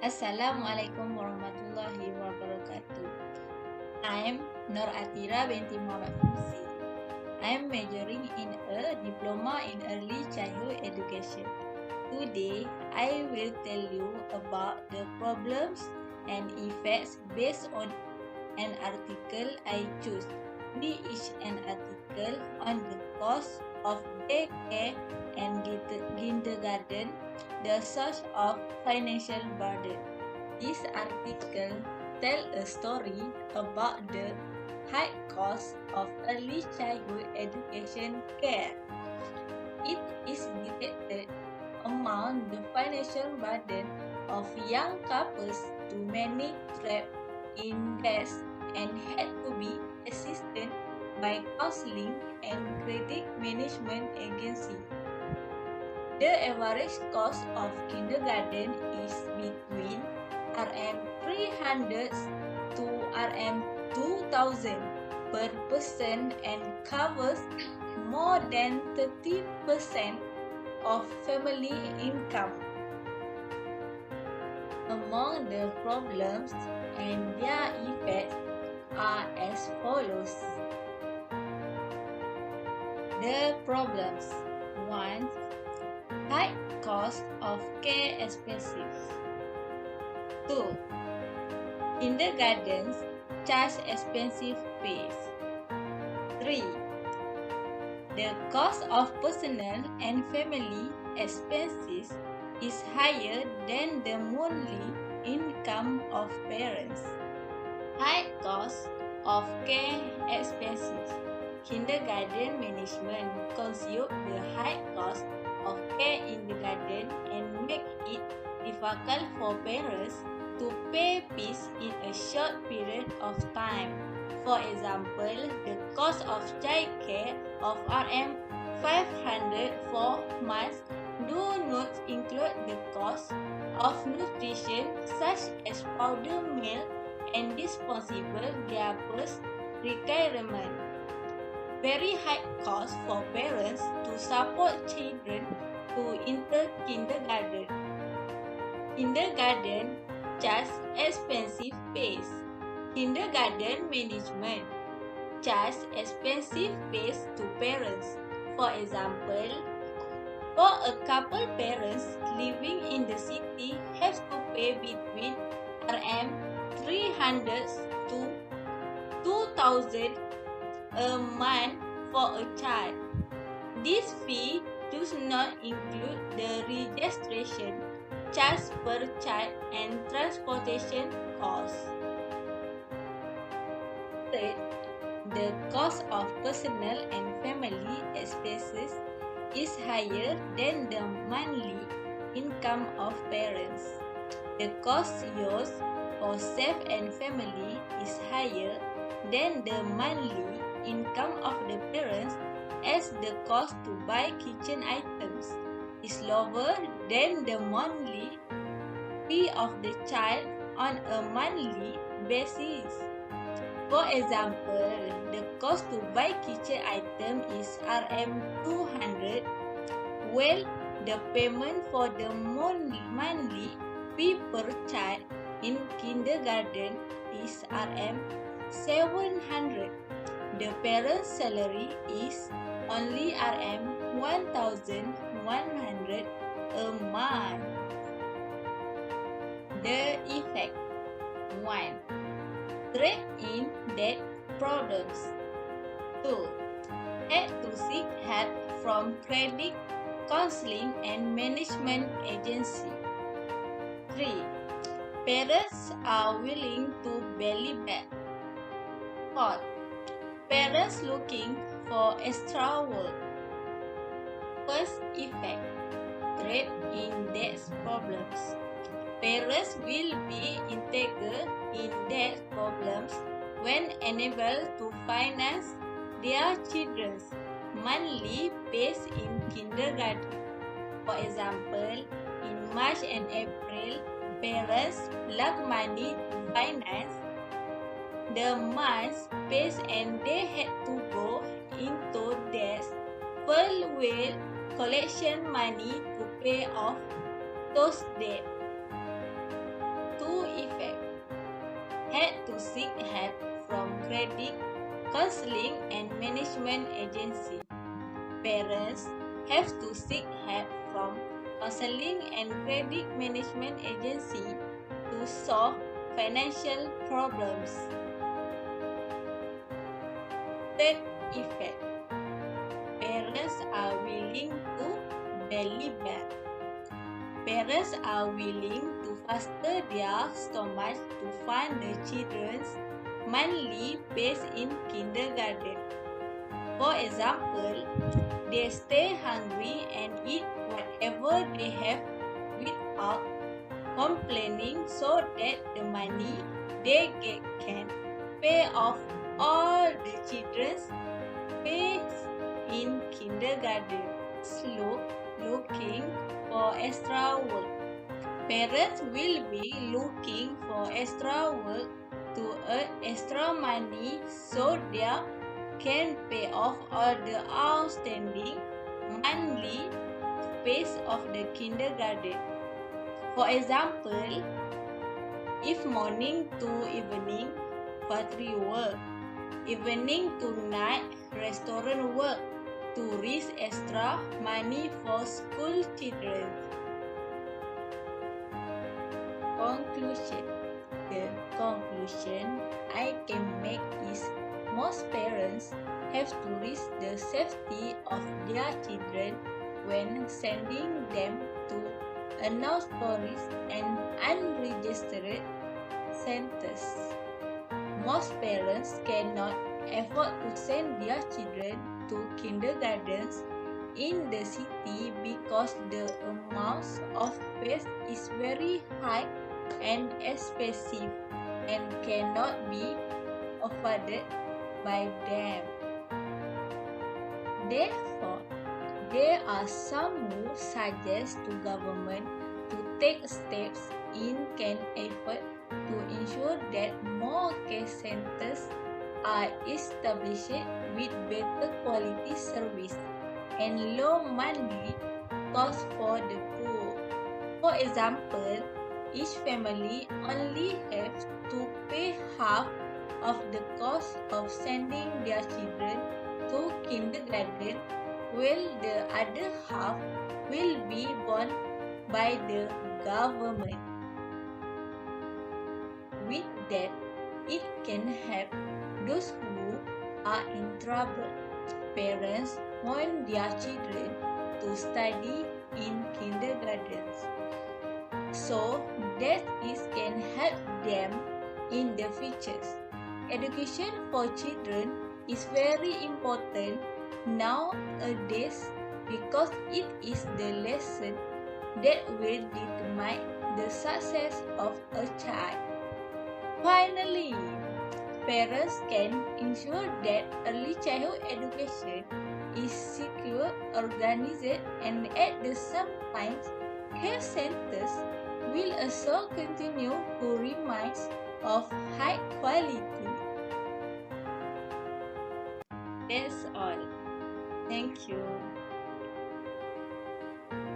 Assalamualaikum warahmatullahi wabarakatuh. I'm Nur Atira binti Muhammad Fungsi. I'm majoring in a diploma in early childhood education. Today, I will tell you about the problems and effects based on an article I choose. Be each an article on the cost of daycare and kindergarten, the source of financial burden. This article tells a story about the high cost of early childhood education care. It is depicted among the financial burden of young couples to many trapped in debt and had to be assisted by counseling and credit management agency. The average cost of kindergarten is between Rm300 to Rm2000 per person and covers more than 30% of family income. Among the problems and their effects are as follows. The problems: 1. High cost of care expenses. 2. Kindergartens charge expensive fees. 3. The cost of personal and family expenses is higher than the monthly income of parents. High cost of care expenses. Kindergarten management consume the high cost of care in the garden and make it difficult for parents to pay fees in a short period of time. For example, the cost of childcare of Rm500 for months do not include the cost of nutrition such as powder milk and disposable diapers requirement. Very high cost for parents to support children to enter kindergarten. Kindergarten charge expensive fees. Kindergarten management charge expensive fees to parents. For example, for a couple, parents living in the city have to pay between Rm300 to 2000 a month for a child. This fee does not include the registration charge per child and transportation costs. Third, the cost of personal and family expenses is higher than the monthly income of parents. The cost used for self and family is higher than the monthly income of the parents, as the cost to buy kitchen items is lower than the monthly fee of the child on a monthly basis. For example, the cost to buy kitchen item is Rm200, while the payment for the monthly fee per child in kindergarten is Rm700. The parent's salary is only Rm1100 a month. The effect: 1. Trade-in debt problems. 2. Had to seek help from credit counseling and management agency. 3. Parents are willing to belly back. 4. Parents looking for extra work. First effect: trade-in debt problems. Parents will be entangled in debt problems when unable to finance their children's monthly fees in kindergarten. For example, in March and April, parents lack money to finance the month's fees and they had to go into debt full with collection money to pay off those debts. had to seek help from credit, counseling, and management agency. Parents have to seek help from counseling and credit management agency to solve financial problems. Third effect. Parents are willing to deliver. Parents are willing to fasten their stomach to fund the children's monthly base in kindergarten. For example, they stay hungry and eat whatever they have without complaining so that the money they get can pay off all the children's fees in kindergarten. Looking for extra work. Parents will be looking for extra work to earn extra money so they can pay off all the outstanding monthly fees of the kindergarten. For example, if morning to evening factory work, evening to night restaurant work, to raise extra money for school children. Conclusion. The conclusion I can make is most parents have to risk the safety of their children when sending them to unauthorized and unregistered centers. Most parents cannot afford to send their children to kindergartens in the city because the amount of fees is very high and expensive and cannot be afforded by them. Therefore, there are some who suggest to government to take steps in an effort to ensure that more care centers are established with better quality service and low monthly cost for the poor. For example, each family only has to pay half of the cost of sending their children to kindergarten, while the other half will be borne by the government. With that, it can help those who are in trouble. Parents want their children to study in kindergartens so that it can help them in the future. Education for children is very important nowadays because it is the lesson that will determine the success of a child. Finally, parents can ensure that early childhood education is secure, organized, and at the same time, care centers will also continue to remain of high quality. That's all. Thank you.